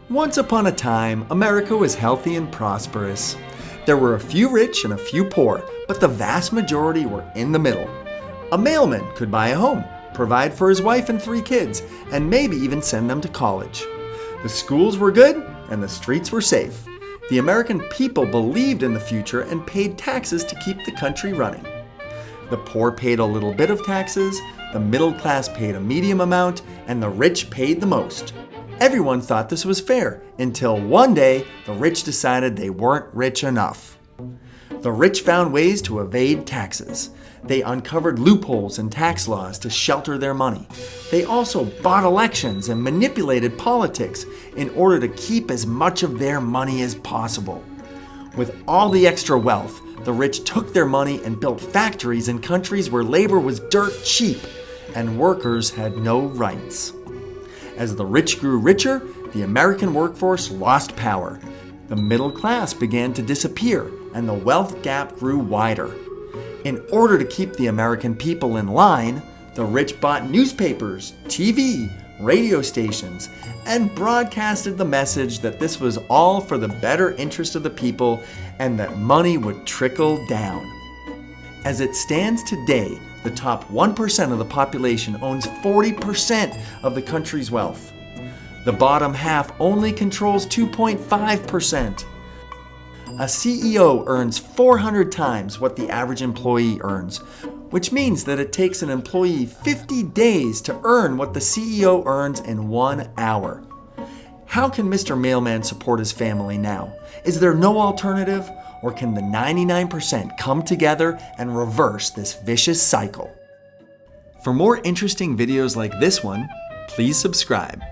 Once upon a time, America was healthy and prosperous. There were a few rich and a few poor, but the vast majority were in the middle. A mailman could buy a home, provide for his wife and 3 kids, and maybe even send them to college. The schools were good and the streets were safe. The American people believed in the future and paid taxes to keep the country running. The poor paid a little bit of taxes, the middle class paid a medium amount, and the rich paid the most. Everyone thought this was fair until one day the rich decided they weren't rich enough. The rich found ways to evade taxes. They uncovered loopholes in tax laws to shelter their money. They also bought elections and manipulated politics in order to keep as much of their money as possible. With all the extra wealth, the rich took their money and built factories in countries where labor was dirt cheap and workers had no rights. As the rich grew richer, the American workforce lost power. The middle class began to disappear, and the wealth gap grew wider. In order to keep the American people in line, the rich bought newspapers, TV, radio stations, and broadcasted the message that this was all for the better interest of the people and that money would trickle down. As it stands today, the top 1% of the population owns 40% of the country's wealth. The bottom half only controls 2.5%. A CEO earns 400 times what the average employee earns, which means that it takes an employee 50 days to earn what the CEO earns in 1 hour. How can Mr. Mailman support his family now? Is there no alternative? Or can the 99% come together and reverse this vicious cycle? For more interesting videos like this one, please subscribe.